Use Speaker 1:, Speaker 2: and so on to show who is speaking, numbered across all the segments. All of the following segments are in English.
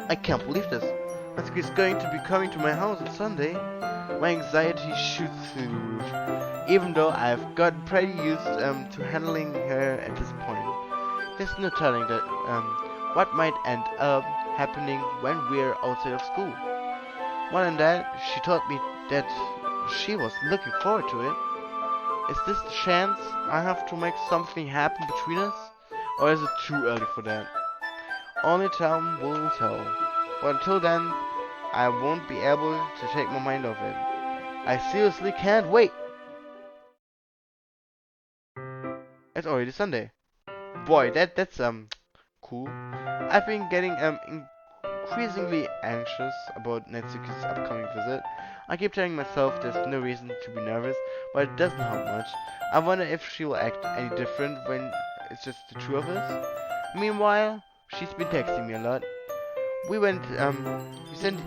Speaker 1: I can't believe this. Natsuki is going to be coming to my house on Sunday. My anxiety shoots through the roof, even though I've gotten pretty used to handling her at this point. There's no telling what might end up happening when we're outside of school. More than that, she told me that she was looking forward to it. Is this the chance I have to make something happen between us? Or is it too early for that? Only time will tell. But until then, I won't be able to take my mind off it. I seriously can't wait! It's already Sunday. Boy, that's cool. I've been getting increasingly anxious about Netsuki's upcoming visit. I keep telling myself there's no reason to be nervous, but it doesn't help much. I wonder if she will act any different when it's just the two of us. Meanwhile, she's been texting me a lot. We sent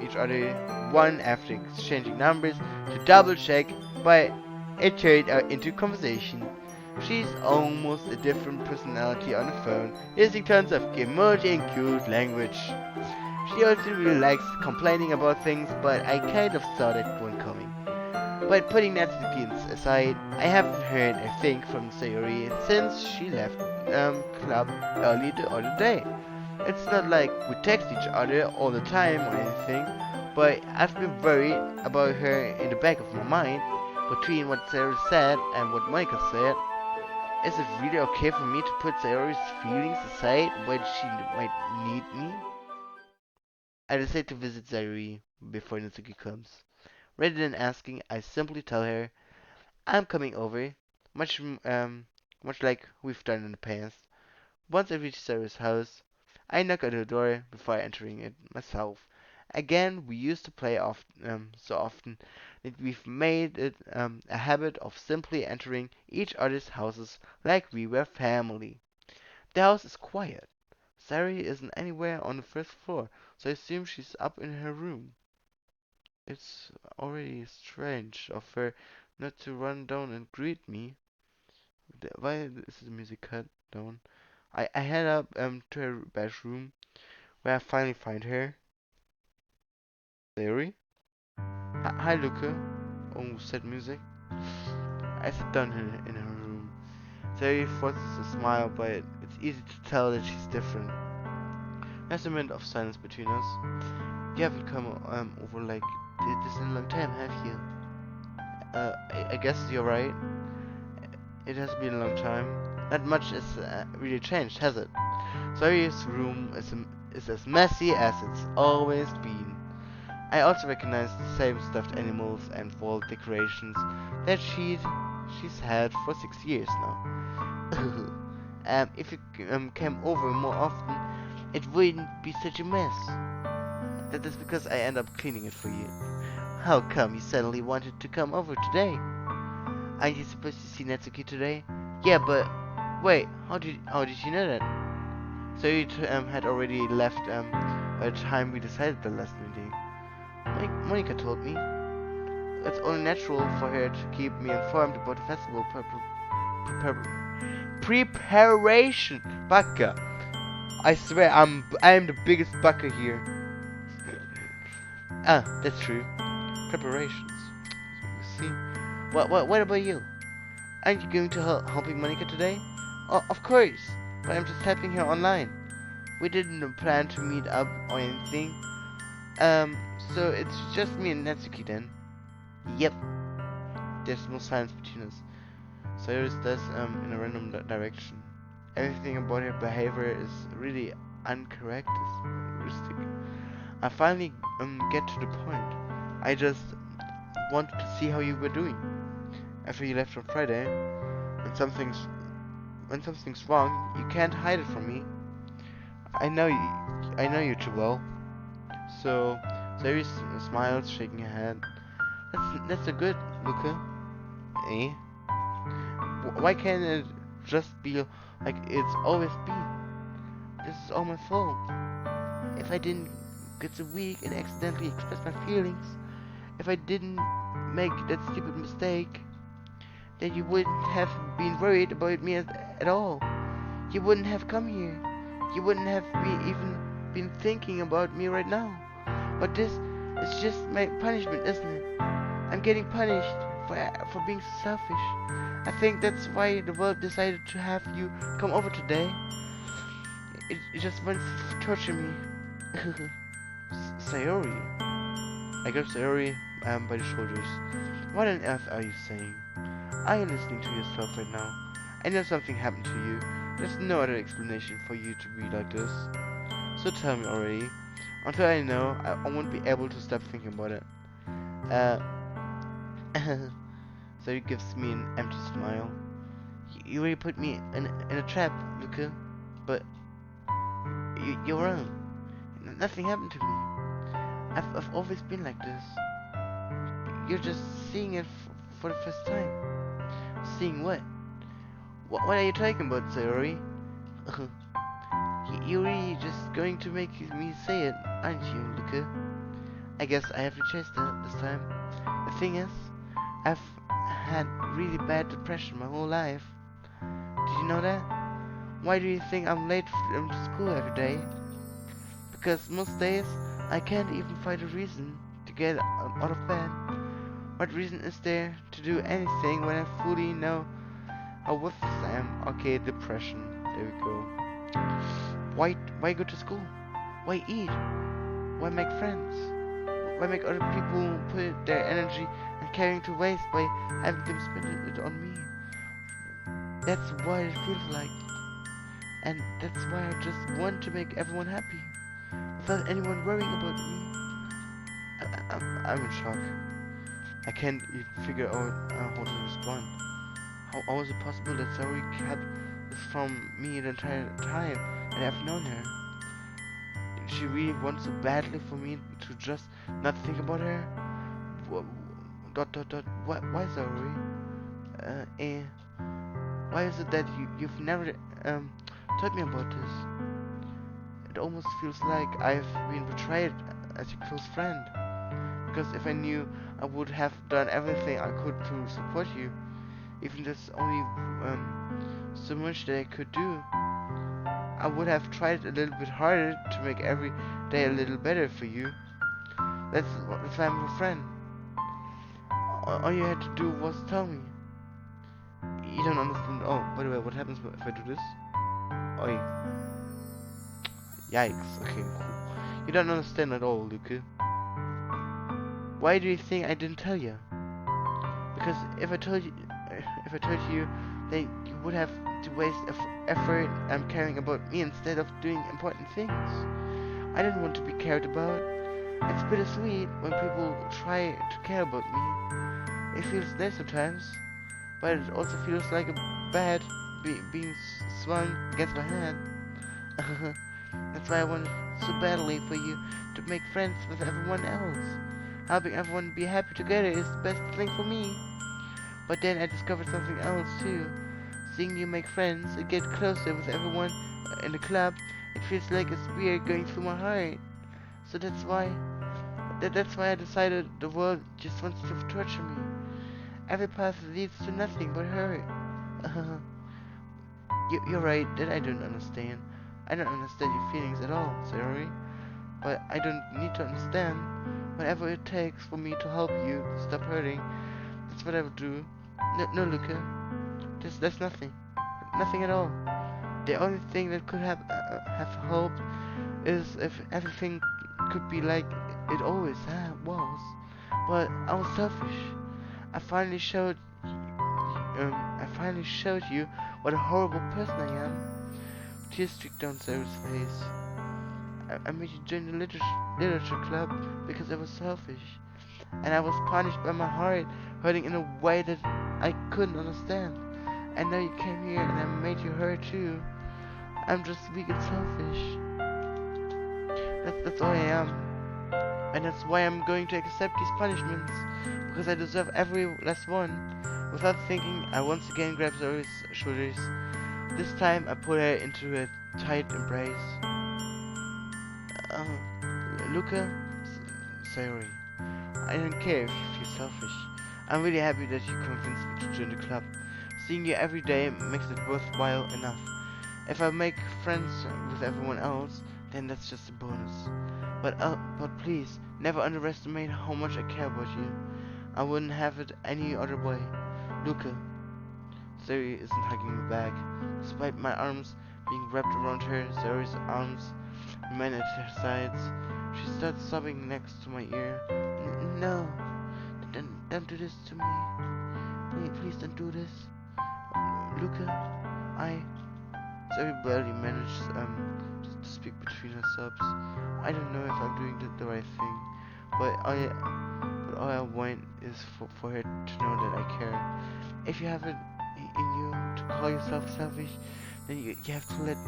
Speaker 1: each other one after exchanging numbers to double check, but it turned out into conversation. She's almost a different personality on the phone, using tons of emoji and cute language. She also really likes complaining about things, but I kind of saw that one coming. But putting that aside, I haven't heard a thing from Sayori since she left club early the other day. It's not like we text each other all the time or anything, but I've been worried about her in the back of my mind. Between what Sayori said and what Monica said, is it really okay for me to put Sayori's feelings aside when she might need me? I decide to visit Sayori before Natsuki comes. Rather than asking, I simply tell her I'm coming over, much much like we've done in the past. Once I reach Sarah's house, I knock on the door before entering it myself. Again, we used to play so often that we've made it a habit of simply entering each other's houses like we were family. The house is quiet. Sarah isn't anywhere on the first floor, so I assume she's up in her room. It's already strange of her not to run down and greet me. Why is the music cut down? I head up to her bedroom where I finally find her. Larry? Hi, Luca. Oh, sad music. I sit down in her room. Terry forces a smile, but it's easy to tell that she's different. There's a minute of silence between us. You haven't come over like this in a long time, have you? I guess you're right. It has been a long time. Not much has really changed, has it? Zoe's room is as messy as it's always been. I also recognize the same stuffed animals and wall decorations that she's had for 6 years now. If you came over more often, it wouldn't be such a mess. That is because I end up cleaning it for you. How come you suddenly wanted to come over today? Aren't you supposed to see Natsuki today? Yeah, but wait, how did you know that? So you had already left by the time we decided the last meeting. Monica told me. It's only natural for her to keep me informed about the festival preparation. Baka. I swear I'm the biggest baka here. Ah, that's true. Preparations. See? What about you? Aren't you going to helping Monica today? Oh, of course. But I'm just helping her online. We didn't plan to meet up or anything. So it's just me and Natsuki then. Yep. There's no silence between us. Cyrus does in a random direction. Everything about her behavior is really uncharacteristic. I finally get to the point. I just wanted to see how you were doing. After you left on Friday, when something's when something's wrong, you can't hide it from me. I know you too well. So, Cyrus smiles, shaking her head. That's a good, Luca. Eh? Why can't it just be like it's always been? This is all my fault. If I didn't get so weak and accidentally express my feelings, if I didn't make that stupid mistake, then you wouldn't have been worried about me at all. You wouldn't have come here. You wouldn't have even been thinking about me right now. But this is just my punishment, isn't it? I'm getting punished for being so selfish. I think that's why the world decided to have you come over today. It just wants to torture me. Sayori. I grabbed Sayori by the shoulders. What on earth are you saying? Are you listening to yourself right now? I know something happened to you. There's no other explanation for you to be like this. So tell me already. Until I know, I won't be able to stop thinking about it. So he gives me an empty smile. You really put me in a trap, Luca. But you're wrong. Nothing happened to me. I've always been like this. You're just seeing it for the first time. Seeing what? What are you talking about, Sayori? You're really just going to make me say it, aren't you, Luca? I guess I have to chase that this time. The thing is, I've had really bad depression my whole life. Did you know that? Why do you think I'm late to school every day? Because most days, I can't even find a reason to get out of bed. What reason is there to do anything when I fully know how worthless I am? Okay, depression. There we go. Why go to school? Why eat? Why make friends? Why make other people put their energy and caring to waste by having them spend it on me? That's what it feels like. And that's why I just want to make everyone happy, without anyone worrying about me. I'm in shock. I can't even figure out how to respond. How is it possible that Saori kept this from me the entire time that I've known her? Did she really want so badly for me to just not think about her? Why Saori? Why is it that you've never told me about this? It almost feels like I've been betrayed as your close friend. Because if I knew, I would have done everything I could to support you. Even there's only so much that I could do. I would have tried a little bit harder to make every day a little better for you. That's why I'm your friend. All you had to do was tell me. You don't understand. Oh, by the way, what happens if I do this? Oi. Yikes. Okay, cool. You don't understand at all, Luca. Why do you think I didn't tell you? Because if I told you, then you would have to waste effort caring about me instead of doing important things. I didn't want to be cared about. It's bittersweet when people try to care about me. It feels nice sometimes, but it also feels like a bat being swung against my head. That's why I wanted so badly for you to make friends with everyone else. Helping everyone be happy together is the best thing for me. But then I discovered something else too. Seeing you make friends and get closer with everyone in the club, it feels like a spear going through my heart. So that's why I decided the world just wants to torture me. Every path leads to nothing but hurt. You're right that I don't understand. I don't understand your feelings at all, sorry. But I don't need to understand. Whatever it takes for me to help you stop hurting, that's what I will do. No, Luca. There's nothing. Nothing at all. The only thing that could have helped is if everything could be like it always was. But I was selfish. I finally showed you what a horrible person I am. Tears streaked down Sarah's face. I made you join the literature club because I was selfish. And I was punished by my heart hurting in a way that I couldn't understand. I know you came here and I made you hurt too. I'm just weak and selfish. That's all I am. And that's why I'm going to accept these punishments. Because I deserve every last one. Without thinking, I once again grabbed Zoe's shoulders. This time I put her into a tight embrace. Luca, sorry. I don't care if you feel selfish. I'm really happy that you convinced me to join the club. Seeing you every day makes it worthwhile enough. If I make friends with everyone else, then that's just a bonus. But please, never underestimate how much I care about you. I wouldn't have it any other way. Luca. Zoe isn't hugging me back. Despite my arms being wrapped around her, Zoe's arms remain at her sides. She starts sobbing next to my ear. No, don't do this to me. Please don't do this. Luca, Zoe barely manages to speak between her sobs. I don't know if I'm doing the right thing, but all I want is for her to know that I care. If you have it in you to call yourself selfish, then you have to let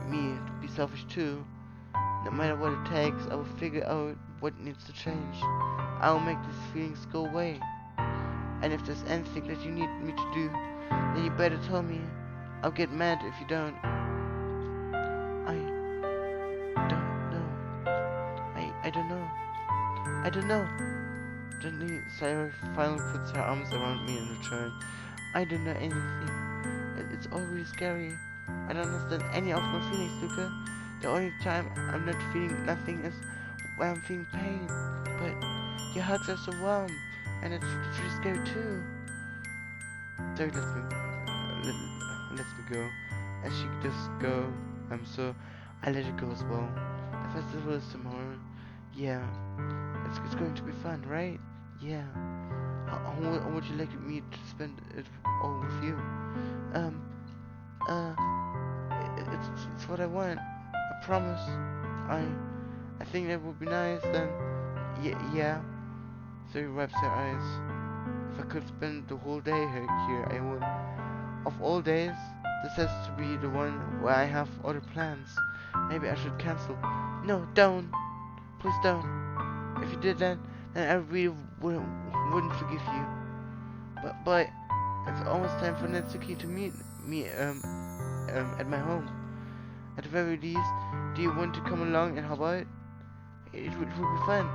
Speaker 1: me be selfish too. No matter what it takes, I will figure out what needs to change. I will make these feelings go away. And if there's anything that you need me to do, then you better tell me. I'll get mad if you don't. I don't know. I don't know. I don't know. Gently, Sarah finally puts her arms around me in return. I don't know anything. It's all really scary. I don't understand any of my feelings, Luca. The only time I'm not feeling nothing is when I'm feeling pain. But your hugs are so warm, and it's really scary too. Sorry, lets me go, and she does go. So I let it go as well. The festival is tomorrow. Yeah, it's going to be fun, right? Yeah. How would you like me to spend it all with you? It's what I want. I promise. I think that would be nice. Then, yeah. So he wipes her eyes. If I could spend the whole day here, I would. Of all days, this has to be the one where I have other plans. Maybe I should cancel. No, don't. Please don't. If you did that, then I really wouldn't forgive you. But it's almost time for Natsuki to meet me at my home. At the very least, do you want to come along and help out? It would be fun.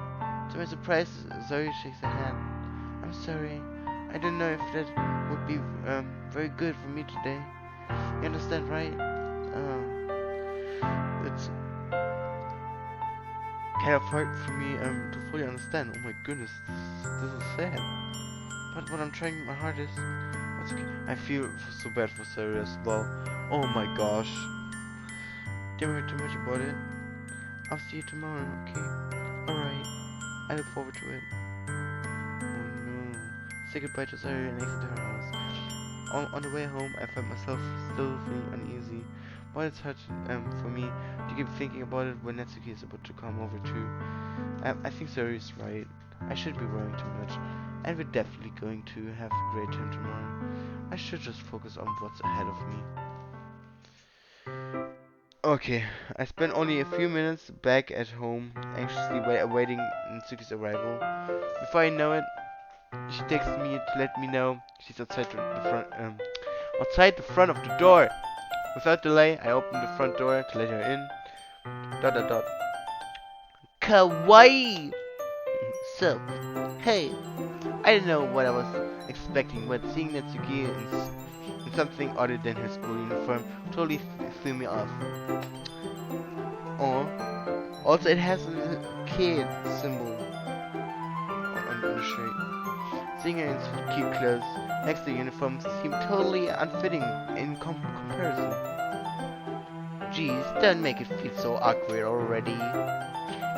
Speaker 1: To my surprise, Zoe shakes her hand. I'm sorry. I don't know if that would be very good for me today. You understand, right? It's kind of hard for me to fully understand. Oh my goodness, this is sad. But what I'm trying my hardest. It's okay. I feel so bad for Sarah as well. Oh my gosh. Don't worry too much about it. I'll see you tomorrow, okay? Alright. I look forward to it. Oh no. Say goodbye to Sarah and exit her house. On the way home, I find myself still feeling uneasy. But it's hard for me to keep thinking about it when Natsuki is about to come over too. I think Sarah is right. I shouldn't be worrying too much. And we're definitely going to have a great time tomorrow. I should just focus on what's ahead of me. Okay, I spent only a few minutes back at home, anxiously awaiting Natsuki's arrival. Before I know it, she texts me to let me know she's outside the front of the door. Without delay, I opened the front door to let her in. ... Kawaii! So, hey, I didn't know what I was expecting, but seeing Natsuki in something other than her school uniform totally threw me off. Oh, also it has a kid symbol on the shirt. Seeing her in such cute clothes next to the uniform seemed totally unfitting in comparison. Geez, don't make it feel so awkward already.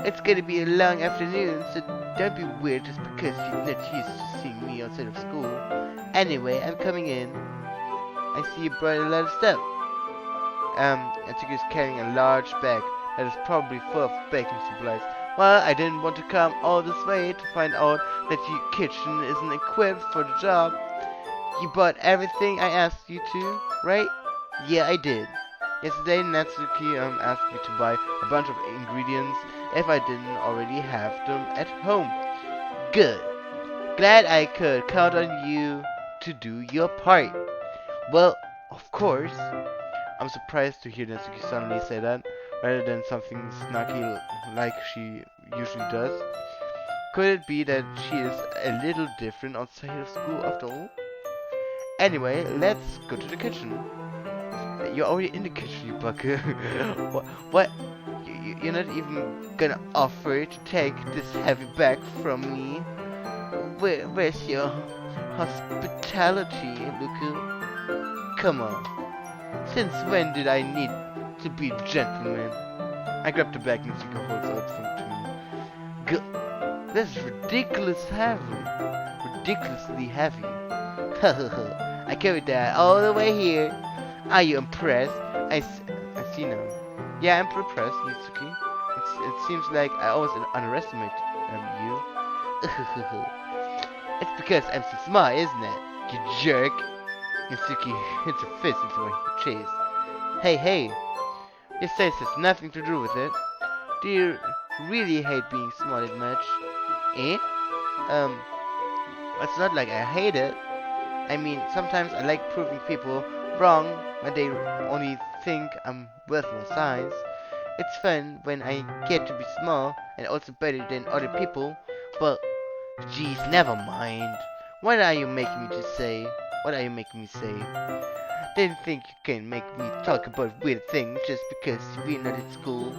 Speaker 1: It's gonna be a long afternoon, so don't be weird just because you're not used to seeing me outside of school. Anyway, I'm coming in. I see you brought a lot of stuff. Natsuki is carrying a large bag that is probably full of baking supplies. Well, I didn't want to come all this way to find out that your kitchen isn't equipped for the job. You bought everything I asked you to, right? Yeah, I did. Yesterday, Natsuki asked me to buy a bunch of ingredients if I didn't already have them at home. Good. Glad I could count on you to do your part. Well, of course. I'm surprised to hear Natsuki suddenly say that, rather than something snarky like she usually does. Could it be that she is a little different outside of school after all? Anyway, let's go to the kitchen. You're already in the kitchen, you bucker. What? You're not even gonna offer to take this heavy bag from me. Where's your hospitality, Luca? Come on. Since when did I need to be a gentleman? I grabbed the bag Natsuki holds out to me. This is ridiculously heavy. I carried that all the way here. Are you impressed? I see now. Yeah, I'm impressed, Natsuki. It seems like I always underestimate you. It's because I'm so smart, isn't it? You jerk. Natsuki hits a fist into my chest. Hey. This says has nothing to do with it. Do you really hate being smarted much? Eh? It's not like I hate it. I mean, sometimes I like proving people wrong when they only think I'm worth my size. It's fun when I get to be small and also better than other people, but geez, never mind. What are you making me to say? What are you making me say? Didn't think you can make me talk about weird things just because we're not at school.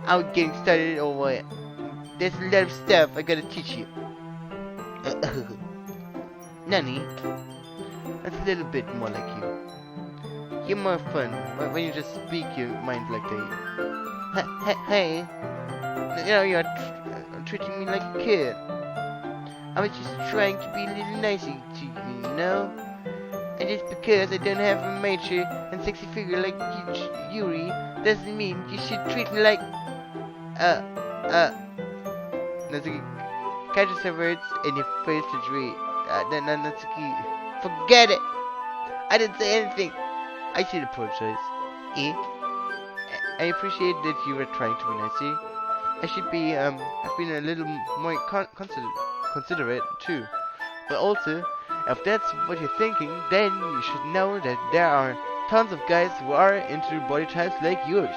Speaker 1: I'm getting started over. There's a lot of stuff I gotta teach you. Nani? That's a little bit more like you. You're more fun when you just speak your mind like that. Hey, you know you're treating me like a kid. I was just trying to be a little nicer to you, you know? And just because I don't have a mature and sexy figure like Yuri doesn't mean you should treat me like Natsuki catches her words and he fails to read. Natsuki, forget it. I didn't say anything. I should apologize. I appreciate that you were trying to be nicer. I should be I've been a little more considerate too. But also, if that's what you're thinking, then you should know that there are tons of guys who are into body types like yours.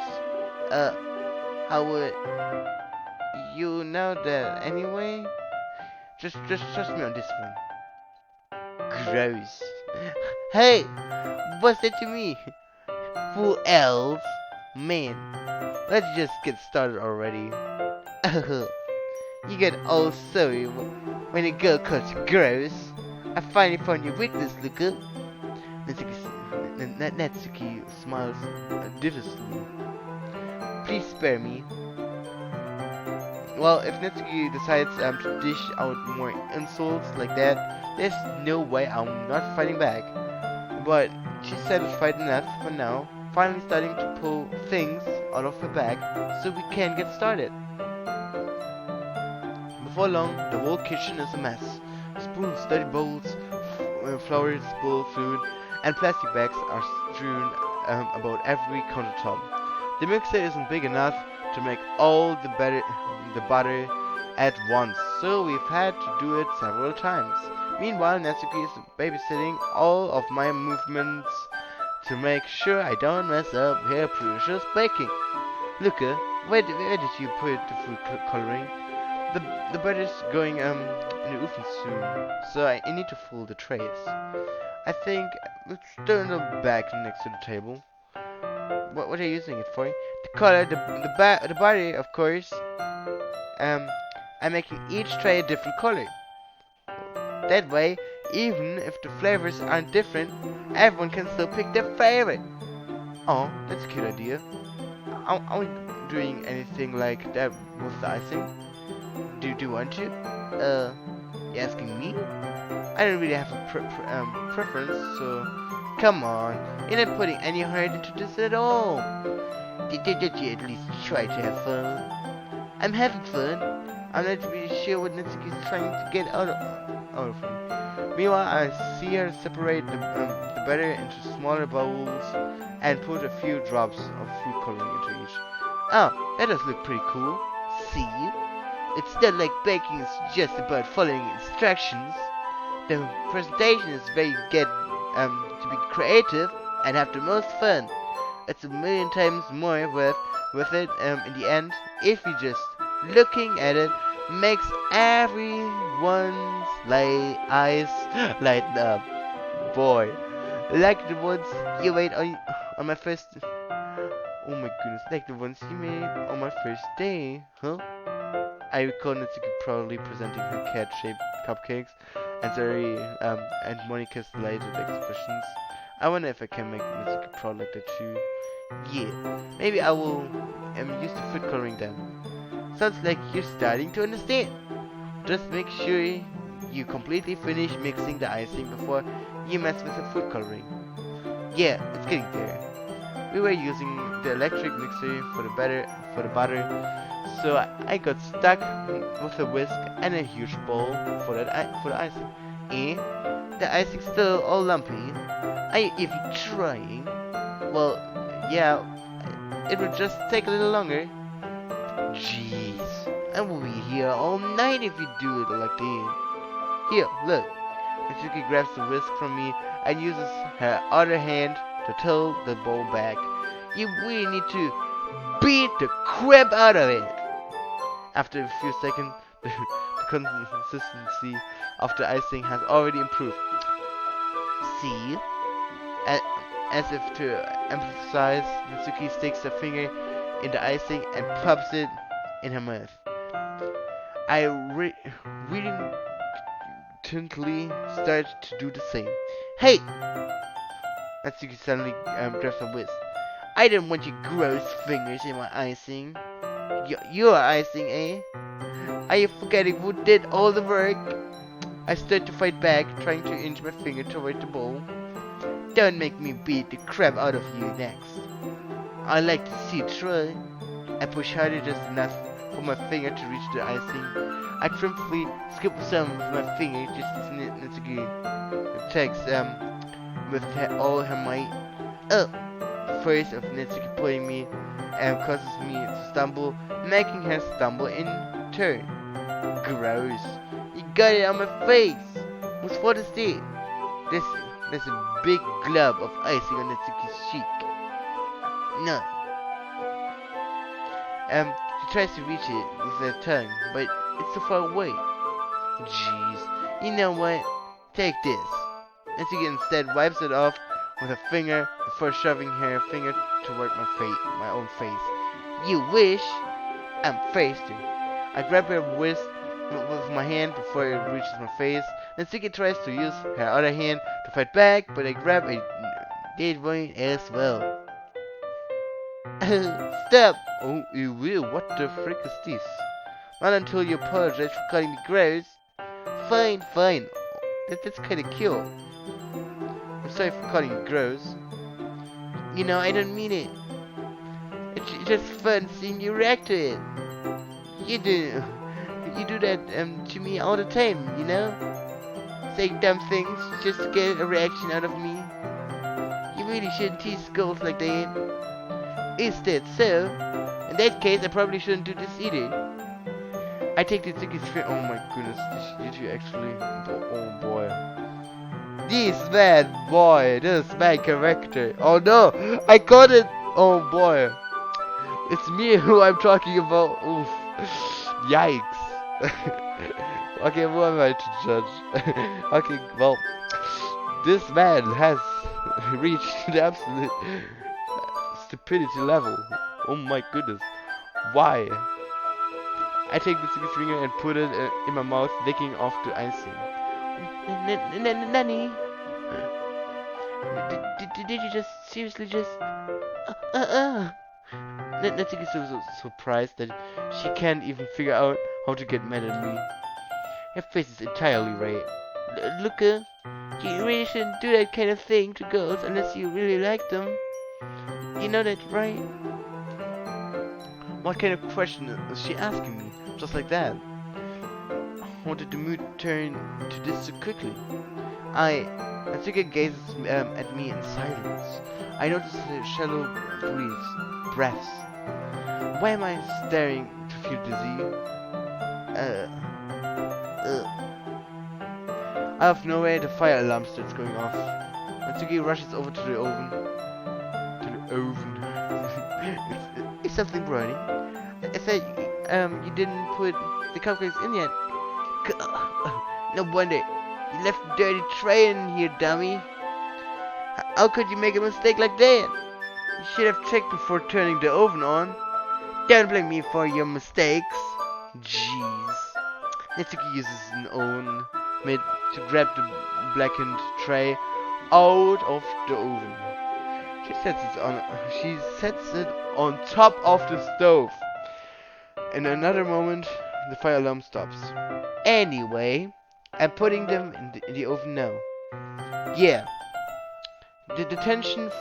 Speaker 1: How would you know that anyway? Just trust me on this one. Gross. Hey, what's that to me? Who else? Man, let's just get started already. You get all sorry when a girl calls you gross. I finally found your weakness, Luca. Natsuki smiles deviously. Please spare me. Well, if Natsuki decides to dish out more insults like that, there's no way I'm not fighting back. But she's satisfied enough for now, finally starting to pull things out of her bag so we can get started. Before long, the whole kitchen is a mess. Spoons, dirty bowls, flowers, bowl food, and plastic bags are strewn about every countertop. The mixer isn't big enough to make all the butter at once, so we've had to do it several times. Meanwhile, Natsuki is babysitting all of my movements to make sure I don't mess up her precious baking. Luca, where did you put the food coloring? The butter's going in the oven soon, so I need to fold the trays. I think let's turn the bag next to the table. What are you using it for? The color, the body, of course. I'm making each tray a different color. That way, even if the flavors aren't different, everyone can still pick their favorite. Oh, that's a cute idea. Are we doing anything like that with the icing? Do you want to? You asking me? I don't really have a preference, so come on. You're not putting any heart into this at all. Did you at least try to have fun? I'm having fun. I'm not really sure what Natsuki is trying to get out of me. Meanwhile, I see her separate the batter into smaller bowls and put a few drops of food coloring into each. Oh, that does look pretty cool. See? It's not like baking is just about following instructions. The presentation is where you get to be creative and have the most fun. It's a million times more worth it in the end if you just looking at it makes everyone's eyes lighten up. Boy, like the ones you made on my first. Oh my goodness, like the ones you made on my first day, huh? I recall Natsuki proudly presenting her cat-shaped cupcakes and and Monica's delighted expressions. I wonder if I can make Natsuki proud like that too. Yeah, maybe I will use the food coloring then. Sounds like you're starting to understand. Just make sure you completely finish mixing the icing before you mess with the food coloring. Yeah, it's getting there. We were using the electric mixer for the butter, so I got stuck with a whisk and a huge bowl for the icing. Eh? The icing's still all lumpy. Are you even trying? Well, yeah, it will just take a little longer. Jeez, I will be here all night if you do it like that. Here, look. Mitsuki grabs the whisk from me and uses her other hand to tilt the bowl back. You really need to beat the crap out of it. After a few seconds, the consistency of the icing has already improved. See? A- As if to emphasize, Mitsuki sticks her finger in the icing and pops it in her mouth. I reluctantly started to do the same. Hey! Natsuki suddenly grabs a whisk. I didn't want your gross fingers in my icing. Your icing, eh? Are you forgetting who did all the work? I started to fight back, trying to inch my finger toward the bowl. Don't make me beat the crap out of you next. I like to see you try. I push harder just enough for my finger to reach the icing. I triumphantly skip some with my finger just as Natsuki attacks with all her might. Oh! First of Natsuki pulling me causes me to stumble, making her stumble in turn. Gross. You got it on my face. What is this? There's a big glob of icing on Natsuki's cheek. No. She tries to reach it with her tongue, but it's too far away. Jeez. You know what? Take this. Natsuki instead wipes it off with her finger before shoving her finger toward my own face. You wish? I'm faster. I grab her wrist with my hand before it reaches my face. Natsuki tries to use her other hand to fight back, but I grab a dead one as well. Stop! Oh, you will. What the frick is this? Not until you apologize for calling me gross. Fine, fine. That's kinda cute. I'm sorry for calling you gross. You know, I don't mean it. It's just fun seeing you react to it. You do that to me all the time, you know? Saying dumb things just to get a reaction out of me. You really shouldn't tease girls like that. Is that so? In that case, I probably shouldn't do this either. I take the tickets for— oh my goodness, did you actually— oh boy. This bad character. Oh no, I got it. Oh boy. It's me who I'm talking about. Oof. Yikes. Okay, who am I to judge? Okay, well, this man has reached the absolute stupidity level. Oh my goodness. Why? I take the sticky finger and put it in my mouth, licking off the icing. Nanny? Did you just seriously just... Natsuki is so surprised that she can't even figure out how to get mad at me. Her face is entirely right. Look, you really shouldn't do that kind of thing to girls unless you really like them. You know that, right? What kind of question is she asking me? Just like that. How did the mood turn to this so quickly? Natsuki gazes at me in silence. I notice her shallow breaths. Why am I staring to feel dizzy? Out of nowhere, the fire alarm starts going off. Natsuki rushes over to the oven. Is something burning? I said, you didn't put the cupcakes in yet. No wonder. You left a dirty tray in here, dummy. How could you make a mistake like that? should have checked before turning the oven on. Don't blame me for your mistakes. Jeez. Natsuki uses an oven mitt to grab the blackened tray out of the oven. She sets it on top of the stove. In another moment, the fire alarm stops. Anyway, I'm putting them in the oven now. Yeah. The tension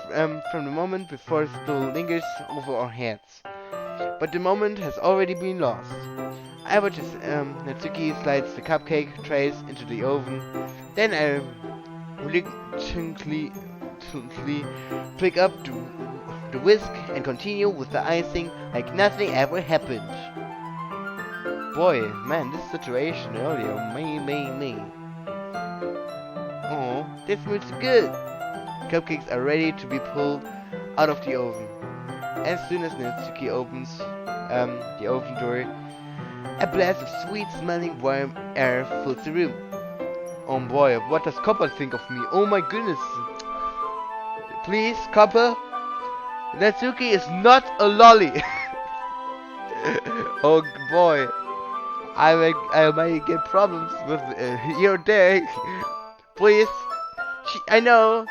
Speaker 1: from the moment before still lingers over our heads. But the moment has already been lost. I watch as Natsuki slides the cupcake trays into the oven. Then I reluctantly pick up the whisk and continue with the icing like nothing ever happened. Boy, man, this situation earlier, me. Oh, this smells good. Cupcakes are ready to be pulled out of the oven. As soon as Natsuki opens the oven door, a blast of sweet-smelling warm air fills the room. Oh boy, what does Copper think of me? Oh my goodness. Please, Copper, Natsuki is not a lolly. Oh boy, I might get problems with your day. Please, I know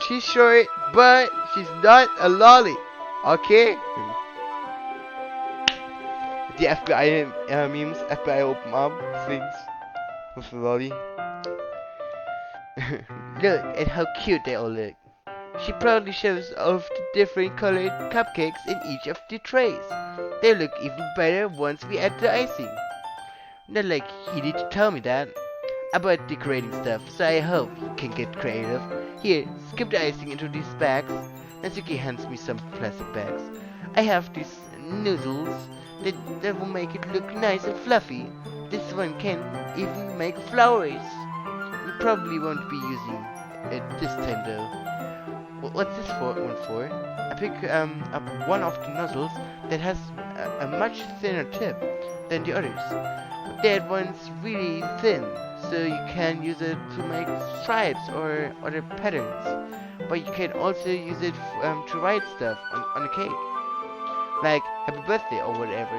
Speaker 1: she's short, but she's not a lolly. Okay? The FBI memes, FBI open up things with the lolly. Look at how cute they all look. She proudly shows off the different colored cupcakes in each of the trays. They look even better once we add the icing. Not like you need to tell me that. About decorating stuff, so I hope you can get creative. Here, skip the icing into these bags. Natsuki hands me some plastic bags. I have these noodles that will make it look nice and fluffy. This one can even make flowers. We probably won't be using it this time though. What's this one for? I pick up one of the nozzles that has a much thinner tip than the others. That one's really thin, so you can use it to make stripes or other patterns. But you can also use it to write stuff on a cake, like happy birthday or whatever.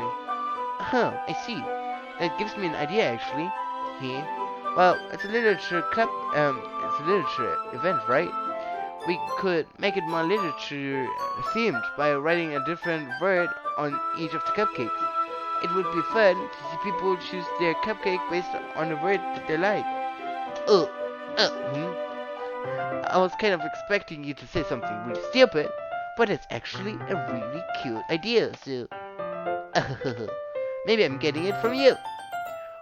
Speaker 1: Huh, I see. That gives me an idea actually. Here, well, it's a literature club. It's a literature event, right? We could make it more literature themed by writing a different word on each of the cupcakes. It would be fun to see people choose their cupcake based on the word that they like. I was kind of expecting you to say something really stupid, but it's actually a really cute idea, so... Maybe I'm getting it from you.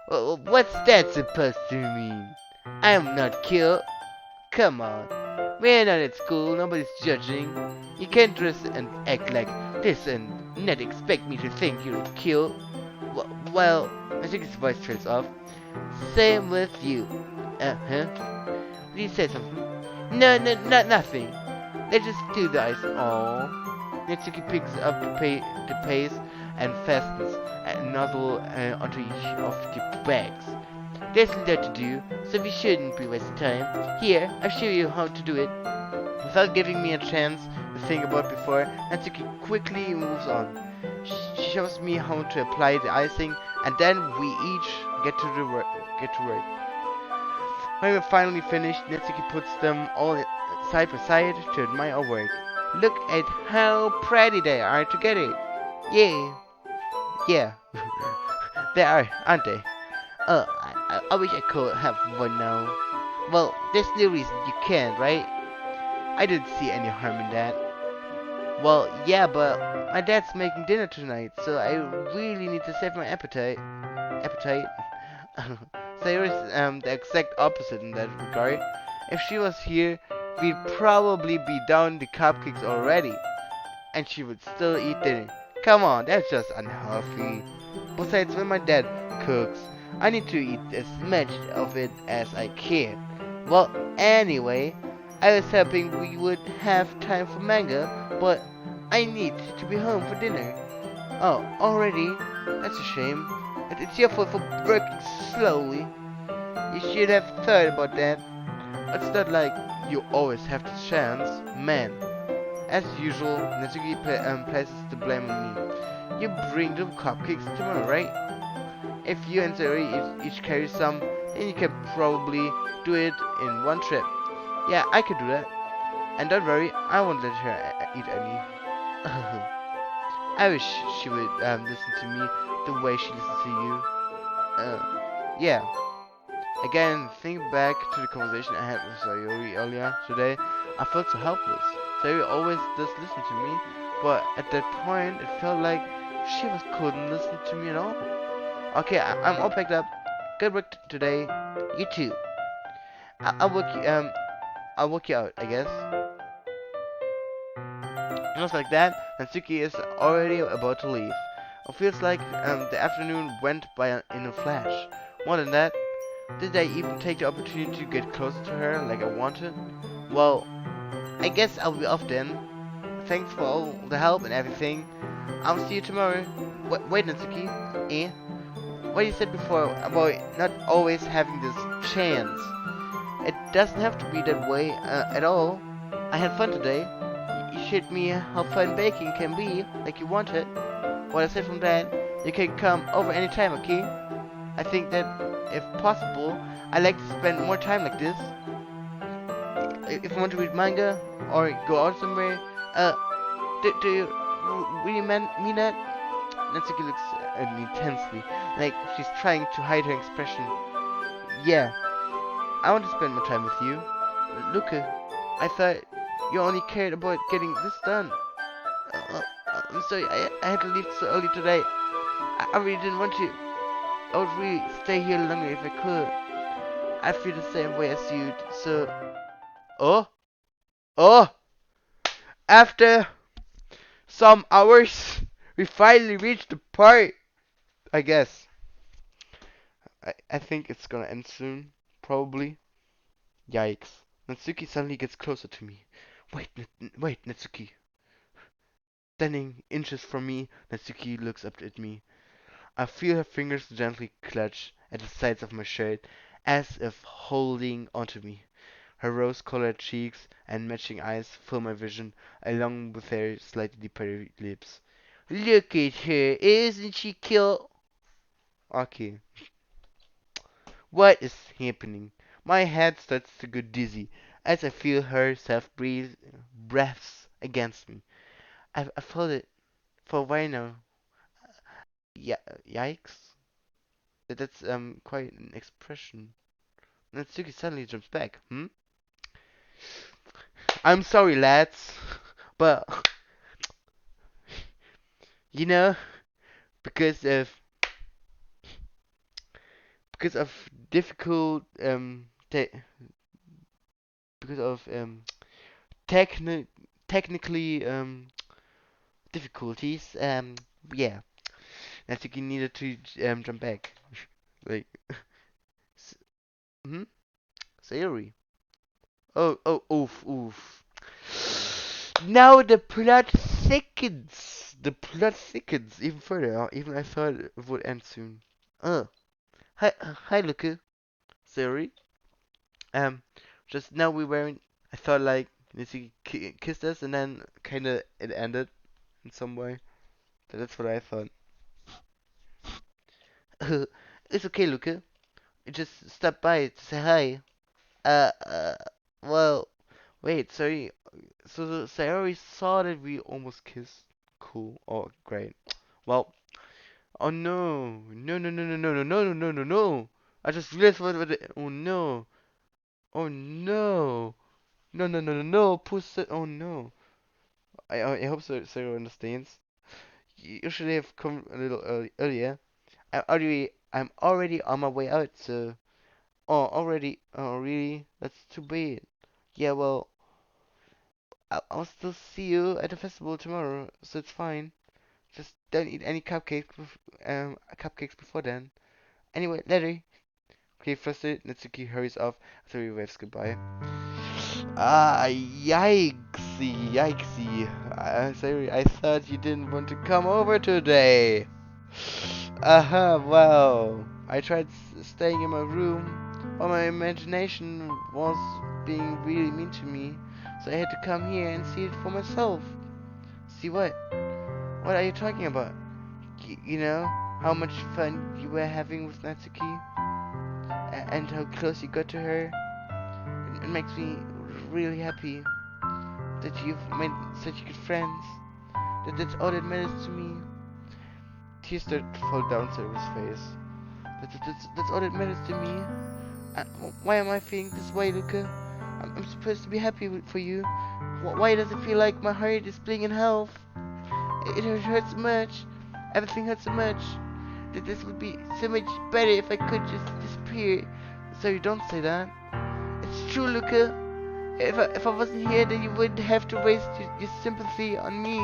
Speaker 1: Well, what's that supposed to mean? I'm not cute. Come on. We're not at school, nobody's judging. You can't dress and act like this and not expect me to think you're cute. Well, I think his voice trails off. Same with you. Huh? Did you say something? No, nothing. Let's just do the ice. Aww. Natsuki picks up the paste and fastens a nozzle onto each of the bags. There's a lot to do, so we shouldn't be wasting time. Here, I'll show you how to do it. Without giving me a chance to think about before, Natsuki quickly moves on. She shows me how to apply the icing, and then we each get to work. When we're finally finished, Natsuki puts them all side by side to admire our work. Look at how pretty they are together. Yeah. They are, aren't they? I wish I could have one now. Well, there's no reason you can't, right? I didn't see any harm in that. Well, yeah, but my dad's making dinner tonight, so I really need to save my appetite. Sayori's the exact opposite in that regard. If she was here, we'd probably be down the cupcakes already. And she would still eat dinner. Come on, that's just unhealthy. Besides, when my dad cooks, I need to eat as much of it as I can. Well, anyway, I was hoping we would have time for manga, but I need to be home for dinner. Oh, already? That's a shame. It's your fault for working slowly. You should have thought about that. It's not like you always have the chance, man. As usual, Natsuki places the blame on me. You bring the cupcakes tomorrow, right? If you and Sayori each carry some, then you can probably do it in one trip. Yeah, I could do that. And don't worry, I won't let her eat any. I wish she would listen to me the way she listens to you. Yeah. Again, think back to the conversation I had with Sayori earlier today. I felt so helpless. Sayori always does listen to me, but at that point it felt like she just couldn't listen to me at all. Okay, I'm all packed up. Good work today. You too. I'll work you I'll work you out, I guess. Just like that, Natsuki is already about to leave. It feels like the afternoon went by in a flash. More than that, did I even take the opportunity to get closer to her like I wanted? Well, I guess I'll be off then. Thanks for all the help and everything. I'll see you tomorrow. Wait, Natsuki. Eh? What you said before about not always having this chance. It doesn't have to be that way at all. I had fun today. You showed me how fun baking can be, like you wanted. What I said from that, you can come over anytime, okay? I think that, if possible, I like to spend more time like this. If you want to read manga or go out somewhere, do you really mean that? Natsuki looks at me intensely, like she's trying to hide her expression. Yeah, I want to spend more time with you. Luca, I thought you only cared about getting this done. I'm sorry, I had to leave so early today. I really didn't want to. I would really stay here longer if I could. I feel the same way as you, so... Oh? Oh! After some hours, we finally reached the part, I guess. I think it's gonna end soon, probably. Yikes. Natsuki suddenly gets closer to me. Wait, Natsuki. Standing inches from me, Natsuki looks up at me. I feel her fingers gently clutch at the sides of my shirt, as if holding onto me. Her rose-colored cheeks and matching eyes fill my vision, along with her slightly parted lips. Look at her, isn't she cute? Okay, what is happening? My head starts to go dizzy as I feel her soft breaths against me. I felt it for a while now. Yeah, yikes. That's quite an expression. Natsuki suddenly jumps back. I'm sorry, lads, but you know, because of because of difficult because of techni technically difficulties, yeah, Natsuki needed to jump back. Like, s- hmm, Sayori. Oof. Now the plot thickens. The plot thickens even further. Even I thought it would end soon. Uh, hi, Luca. Sorry. Um, just now we weren't. I thought like Natsuki kissed us, and then kind of it ended in some way. That's what I thought. It's okay, Luca. You just stopped by to say hi. Uh, uh, well, wait, sorry. So Sayori saw that we almost kissed. Cool. Oh, great. Well, oh no. No. I just realized oh no. Oh no. No. Puss it. Oh no. I hope Sayori understands. You should have come a little earlier. I'm already on my way out, so. Oh, already? Oh, really? That's too bad. Yeah, well, I'll still see you at the festival tomorrow, so it's fine. Just don't eat any cupcakes before then. Anyway, later. Okay, frustrated, Natsuki hurries off after he waves goodbye. Ah, yikesy. Sorry, I thought you didn't want to come over today. Well, I tried staying in my room, but my imagination was being really mean to me. so I had to come here and see it for myself. See what? What are you talking about? You know how much fun you were having with Natsuki, and how close you got to her. It makes me really happy that you've made such good friends. That's all that matters to me. Tears start to fall down Sarah's face. That's all that matters to me. Why am I feeling this way, Luca? I'm supposed to be happy for you. Why does it feel like my heart is playing in hell? It hurts so much. Everything hurts so much. That this would be so much better if I could just disappear. Sorry, don't say that. It's true, Luca. If I wasn't here, then you wouldn't have to waste your sympathy on me.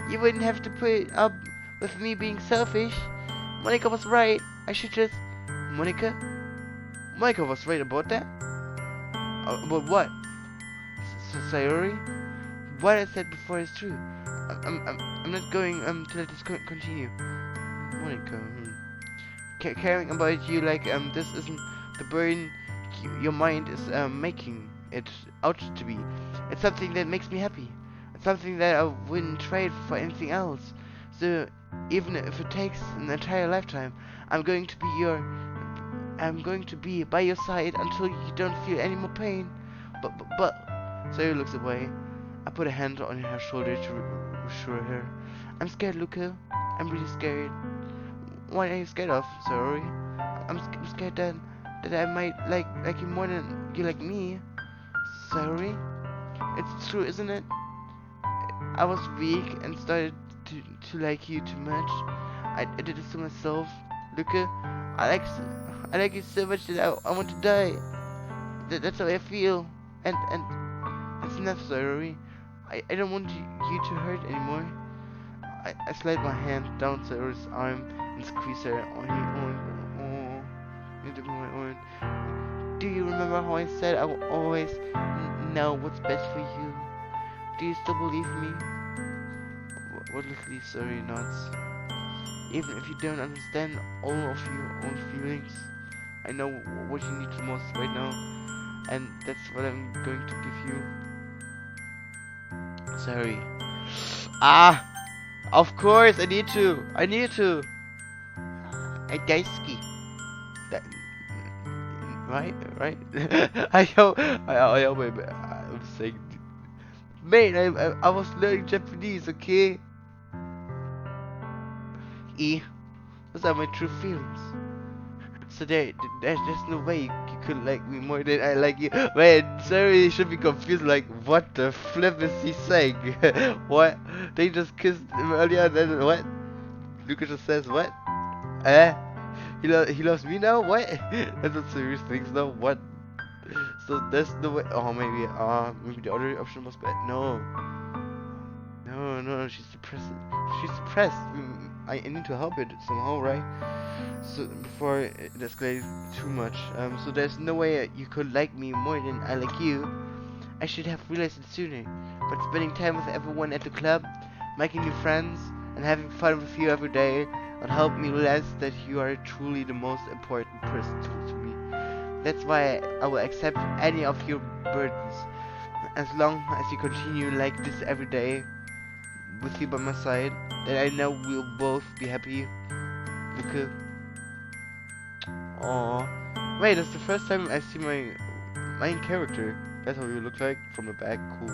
Speaker 1: You wouldn't have to put up with me being selfish. Monica was right. I should just... Monica? Monica was right about that? About what? Sayori? What I said before is true. I'm not going to let this continue. Monica, caring about you like this isn't the burden your mind is making it out to be. It's something that makes me happy. It's something that I wouldn't trade for anything else. So even if it takes an entire lifetime, I'm going to be by your side until you don't feel any more pain. But Sayori looks away. I put a hand on her shoulder to reassure her. I'm scared, Luca. I'm really scared. What are you scared of, Sayori? I'm scared that I might like you more than you like me. Sayori? It's true, isn't it? I was weak and started to like you too much. I did it to myself. Luca, I like you so much that I want to die. That's how I feel. And it's enough, Sayori. I don't want you to hurt anymore. I slide my hand down Sayori's arm and squeeze her on into my arm. Do you remember how I said I will always know what's best for you? Do you still believe me? Wordlessly, Sayori nods. Even if you don't understand all of your own feelings, I know what you need the most right now, and that's what I'm going to give you. Sorry. Ah! Of course, I need to. I daisuki. That, right? I hope I'm saying, mate, I was learning Japanese, okay? Those are my true feelings. So there's no way you could like me more than I like you. Wait, sorry, you should be confused. Like, what the flip is he saying? What? They just kissed him earlier, and then what? Lucas just says what? He loves me now. What? That's not serious things though. What? So there's no way. Oh, maybe the other option was bad. No, she's depressed. I need to help it somehow, right? So before it escalated too much. So there's no way you could like me more than I like you. I should have realized it sooner. But spending time with everyone at the club, making new friends, and having fun with you every day would help me realize that you are truly the most important person to me. That's why I will accept any of your burdens, as long as you continue like this every day, with you by my side. Then I know we'll both be happy. Luca. Aww. Wait, that's the first time I see my main character. That's how you look like from the back. Cool.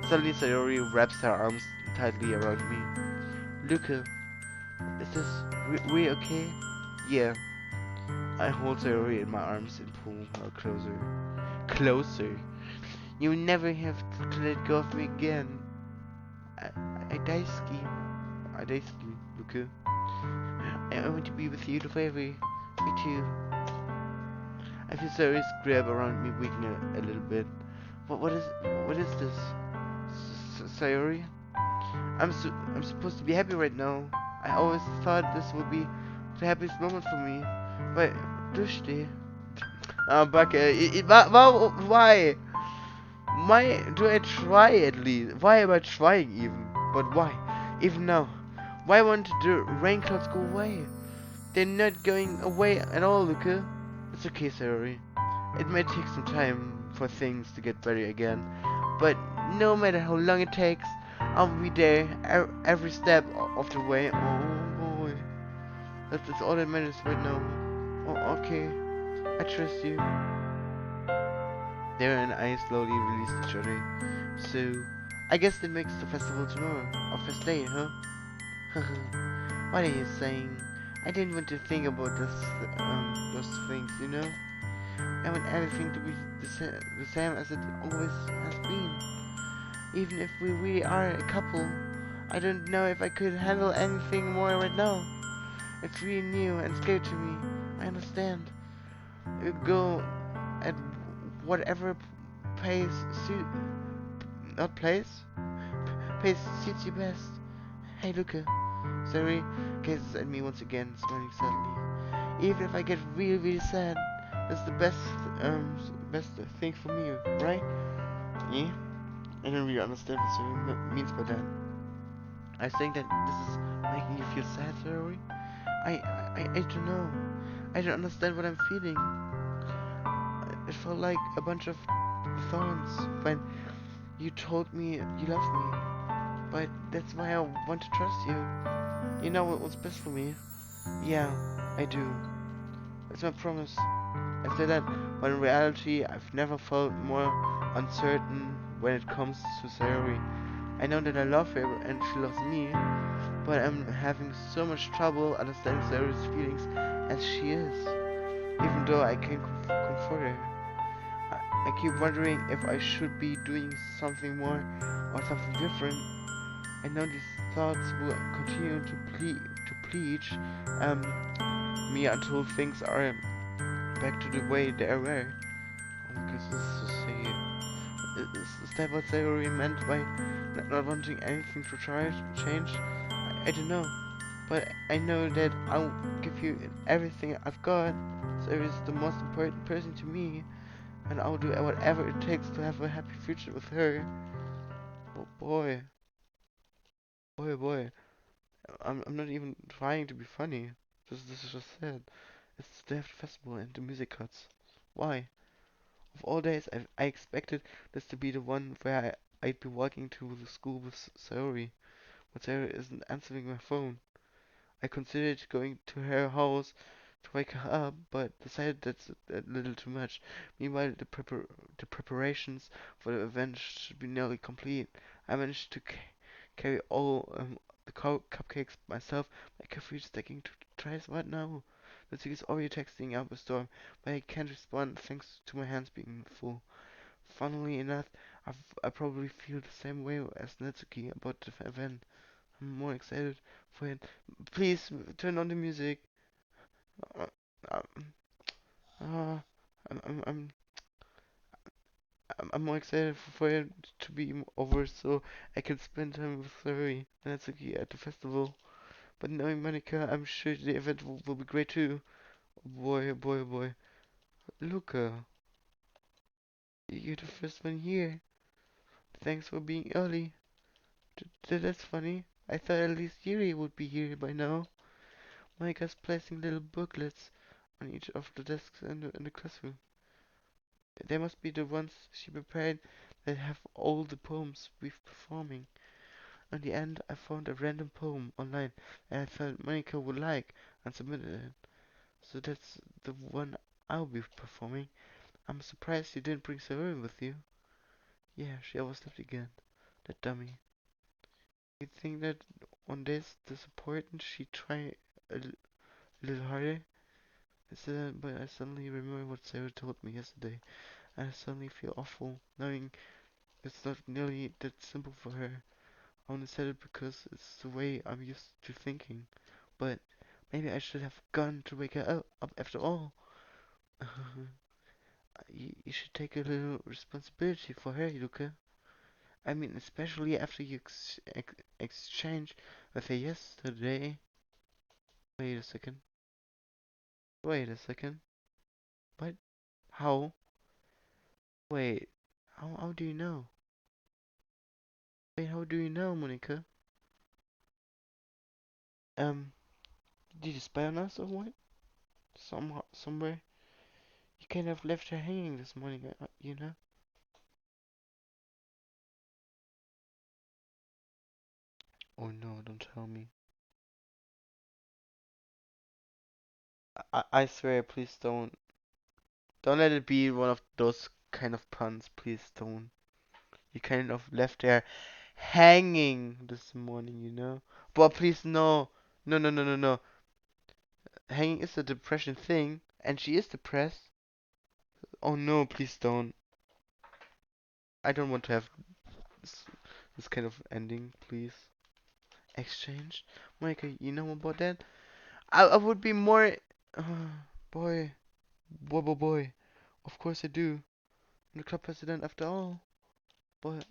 Speaker 1: Suddenly Sayori wraps her arms tightly around me. Luca, is this we okay? Yeah. I hold Sayori in my arms and pull her closer. You will never have to let go of me again. I daisuki, Luca. I want to be with you forever. Me too. I feel Sayori's grab around me weaken a little bit. What is this? Sayori? I'm supposed to be happy right now. I always thought this would be the happiest moment for me. But Dushti. Baka, why? Why do I try at least? Why am I trying even? But why? Even now. Why won't the rain clouds go away? They're not going away at all, Luca. It's okay, Sayori. It may take some time for things to get better again, But no matter how long it takes, I'll be there every step of the way. Oh boy, that's all that matters right now. Oh, okay, I trust you. Sarah and I slowly released each other. So, I guess that makes the festival tomorrow, our first day, huh? What are you saying? I didn't want to think about those things, you know? I want everything to be the same as it always has been. Even if we really are a couple, I don't know if I could handle anything more right now. It's really new and scary to me. I understand. You go at whatever pace suit, not place, pace suits you best. Hey, Luca. Sorry, gazes at me once again, smiling sadly. Even if I get really sad, that's the best thing for me, right? Yeah? I don't really understand what Siri means by that. I think that this is making you feel sad, Siri. I don't know. I don't understand what I'm feeling. It felt like a bunch of thorns when you told me you loved me. But that's why I want to trust you. You know what's best for me. Yeah, I do. It's my promise. I say that, but in reality, I've never felt more uncertain when it comes to Sayori. I know that I love her and she loves me, but I'm having so much trouble understanding Sayori's feelings as she is, even though I can comfort her. I keep wondering if I should be doing something more or something different. I know these thoughts will continue to pleach um, me until things are back to the way they were. I guess this is to say, is that what Sayori meant by not wanting anything to try to change? I don't know, but I know that I'll give you everything I've got. Sayori is the most important person to me, and I'll do whatever it takes to have a happy future with her. Oh boy, boy. I'm not even trying to be funny. This is just sad. It's the festival and the music cuts. Why? Of all days, I expected this to be the one where I'd be walking to the school with Sayori, but Sayori isn't answering my phone. I considered going to her house to wake her up, but decided that's a little too much. Meanwhile, the preparations for the event should be nearly complete. I managed to carry all the cupcakes myself. My cafe stacking to tries. What now? Natsuki is already texting up a storm, but I can't respond thanks to my hands being full. Funnily enough, I probably feel the same way as Natsuki about the event. I'm more excited for it. Please turn on the music. Uh, uh, uh, I'm, I'm, I'm, I'm more excited for it to be over so I can spend time with Larry and Natsuki at the festival. But knowing Monica, I'm sure the event will be great too. Boy, boy. Luca, you're the first one here. Thanks for being early. That's funny. I thought at least Yuri would be here by now. Monica's placing little booklets on each of the desks in the classroom. They must be the ones she prepared that have all the poems we've performing. In the end, I found a random poem online that I thought Monica would like and submitted it. So that's the one I'll be performing. I'm surprised you didn't bring Saori with you. Yeah, she overslept again. That dummy. You think that on this disappointment she try a little harder? I said, but I suddenly remember what Sarah told me yesterday, and I suddenly feel awful, knowing it's not nearly that simple for her. I only said it because it's the way I'm used to thinking. But maybe I should have gone to wake her up after all. You should take a little responsibility for her, Luca. I mean, especially after you exchange with her yesterday. Wait a second. Wait a second. What? How? Wait. How do you know? Wait, how do you know, Monica? Um, did you spy on us or what? Somehow, somewhere? You can't have left her hanging this morning, you know? Oh no, don't tell me. I swear, please don't. Don't let it be one of those kind of puns. Please don't. You kind of left there hanging this morning, you know? But please, no. No, no, no, no, no. Hanging is a depression thing, and she is depressed. Oh no, please don't. I don't want to have this, this kind of ending, please. Exchange? Monica, you know about that? I would be more. Boy, boy. Of course I do. I'm the club president after all. But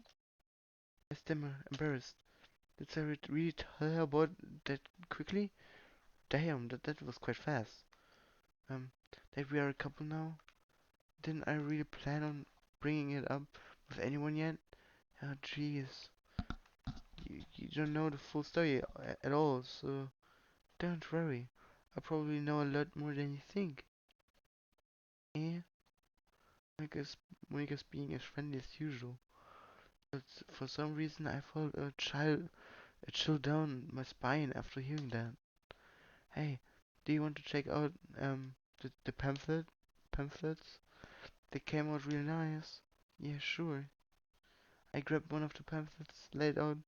Speaker 1: I stammer, embarrassed. Did I really tell her about that quickly? Damn, that was quite fast. Um, that we are a couple now? Didn't I really plan on bringing it up with anyone yet? Oh, jeez. You don't know the full story at all, so don't worry. I probably know a lot more than you think. Eh? Monica's, Monica's being as friendly as usual. But for some reason I felt a chill down my spine after hearing that. Hey, do you want to check out the pamphlets? They came out real nice. Yeah, sure. I grabbed one of the pamphlets laid out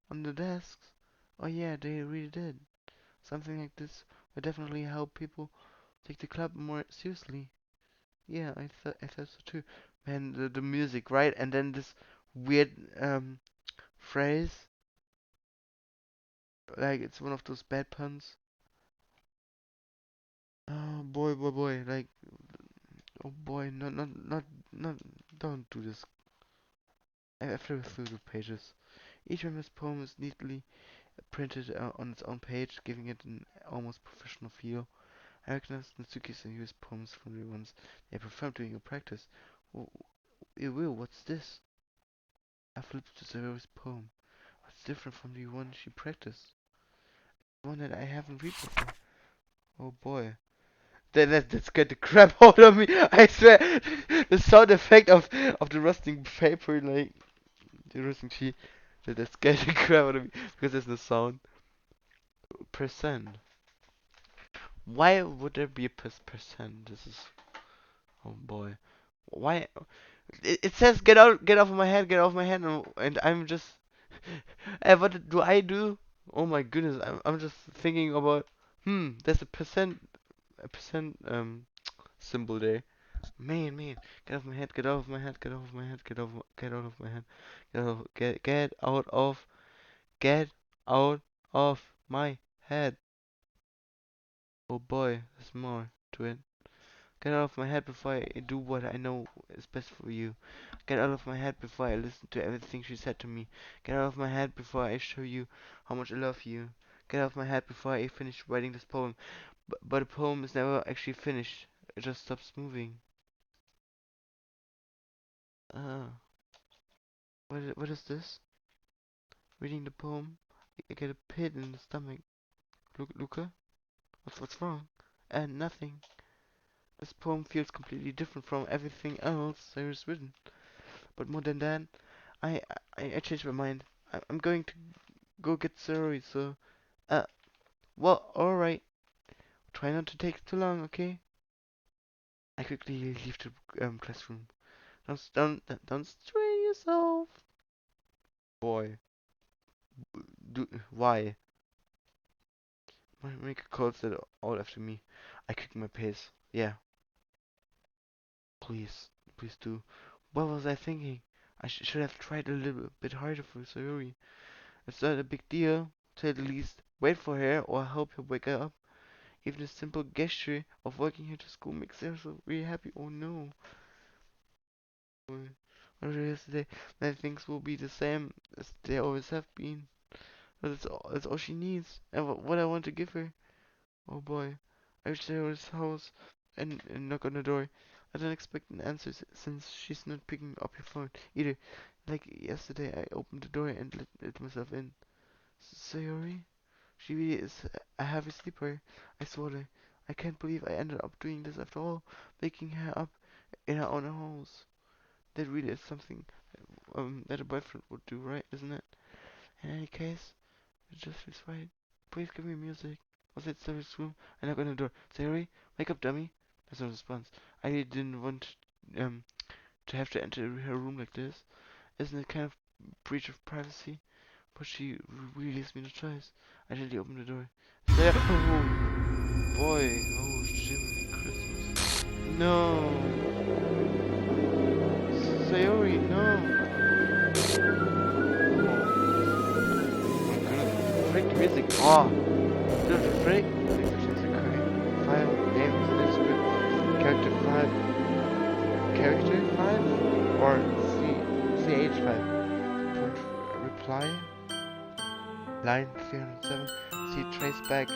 Speaker 1: on the desks. Oh yeah, they really did. Something like this would definitely help people take the club more seriously. Yeah, I thought so too. Man, the music, right? And then this weird phrase, like it's one of those bad puns. Oh boy, like oh boy, not, don't do this. I flew through the pages. Each member's poem is neatly printed on its own page, giving it an almost professional feel. I recognized Natsuki's and Yu's poems from the ones they performed during a practice. Oh, Will, what's this? I flipped to Sayori's poem. What's different from the one she practiced? One that I haven't read before. Oh boy. That scared the crap out of me. I swear. The sound effect of the rusting paper, like the rusting sheet, that scared the crap out of me because there's no sound. Percent. Why would there be a percent? This is. Oh boy. Why? It says get off my head, get off my head, and I'm just. What do I do? Oh my goodness, I'm just thinking about. There's a percent symbol there. Man, get off my head, get off my head, get off my head, get out of my head, get out of my head. Oh boy, there's more to it. Get out of my head before I do what I know is best for you. Get out of my head before I listen to everything she said to me. Get out of my head before I show you how much I love you. Get out of my head before I finish writing this poem. But the poem is never actually finished. It just stops moving. Uh, what is this? Reading the poem, I get a pit in the stomach. Luca, what's wrong? And nothing. This poem feels completely different from everything else there is written. But more than that, I I changed my mind. I'm going to go get Zuri, so uh well, alright. Try not to take too long, okay? I quickly leave the classroom. Don't strain yourself. Boy, why? My maker calls it all after me. I kick my pace. Yeah, please do. What was I thinking? I should have tried a little bit harder for Sayori. It's not a big deal, to at least wait for her or help her wake up. Even a simple gesture of walking her to school makes her so really happy. Oh no. Already yesterday, that things will be the same as they always have been. But that's all she needs. And what I want to give her. Oh boy. I reach Sarah's house and knock on the door. I don't expect an answer since she's not picking up her phone either. Like yesterday, I opened the door and let myself in. Sayori? She really is a heavy sleeper. I swear. I can't believe I ended up doing this after all. Waking her up in her own house. That really is something that a boyfriend would do, right? Isn't it? In any case, It just feels right. Please give me music. Was it Sarah's room? I knock on the door. Sari, wake up, dummy. There's no response. I really didn't want to have to enter her room like this. Isn't it kind of breach of privacy? But she really leaves me no choice. I gently open the door. Sarah, oh boy, oh Jiminy Christmas. No, Sayori, no. Freak music. Oh, don't be freak. Please occurring. File, name, script, character 5, character 5, or CH5. Point reply, line 307. See trace back.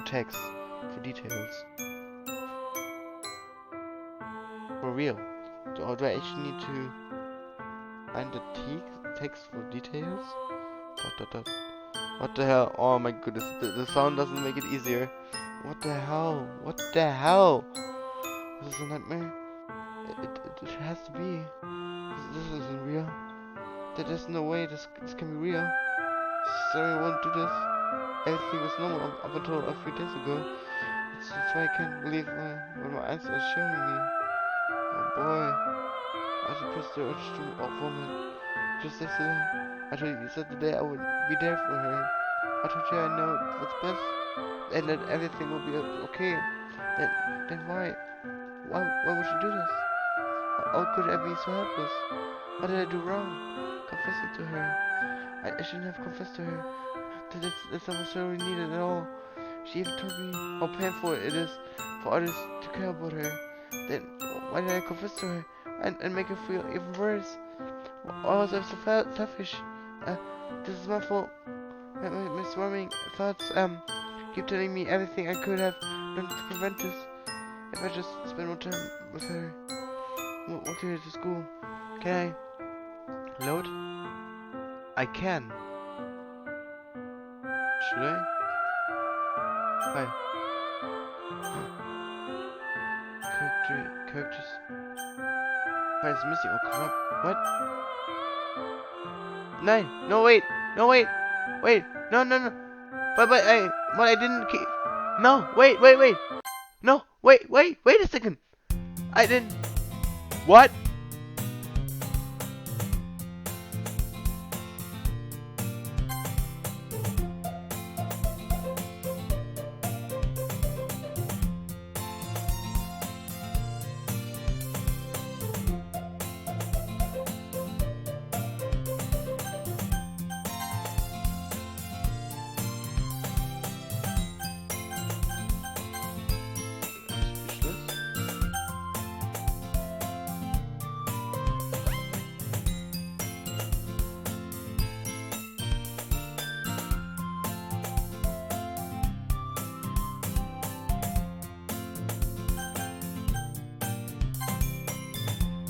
Speaker 1: Text for details. For real. Do I actually need to find the text for details? What the hell? Oh my goodness, the sound doesn't make it easier. What the hell? What the hell? This is a nightmare? It has to be. This isn't real. There's no way this can be real. Sorry, I won't do this. Everything was normal up until a few days ago. That's why I can't believe what my eyes are showing me. Oh boy. I suppressed the urge to vomit. Just yesterday, I told you Saturday I would be there for her. I told you I know what's best and that everything will be okay. Then why? Why would you do this? How could I be so helpless? What did I do wrong? Confessing to her. I shouldn't have confessed to her. That's not necessarily needed at all. She even told me how painful it is for others to care about her. Then why did I confess to her and make her feel even worse? Why was I so selfish? This is my fault. My swarming thoughts keep telling me everything I could have done to prevent this. If I just spend more time with her, walk her to school. Can I load? I can. Should I? Hi. Characters. Why is missing? Oh crap. What? No, wait. No. But I didn't keep. No, wait. No, wait a second. I didn't. What?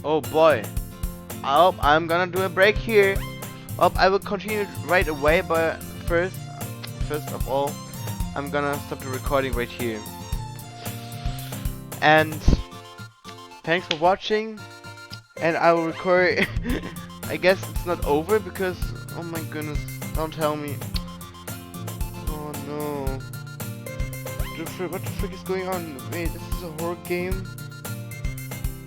Speaker 1: Oh boy. I'm gonna do a break here. I will continue right away, but first of all, I'm gonna stop the recording right here. And thanks for watching. And I will record. I guess it's not over because, oh my goodness, don't tell me. Oh no. What the frick is going on? Wait, this is a horror game?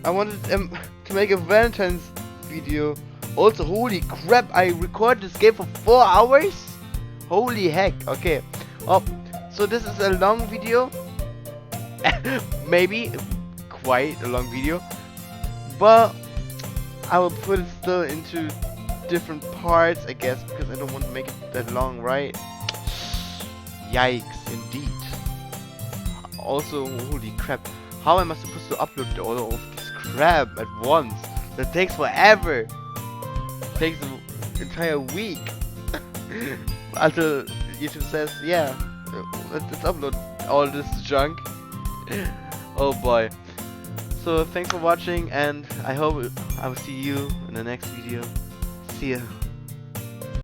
Speaker 1: I wanted to make a Valentine's video. Also, holy crap, I recorded this game for 4 hours? Holy heck, okay. So this is a long video. Maybe quite a long video. But I will put it still into different parts, I guess, because I don't want to make it that long, right? Yikes, indeed. Also, holy crap. How am I supposed to upload all of this crap at once? That takes forever. It takes an entire week. Until YouTube says, yeah, let's upload all this junk. Oh boy. So thanks for watching, and I hope I will see you in the next video. See ya.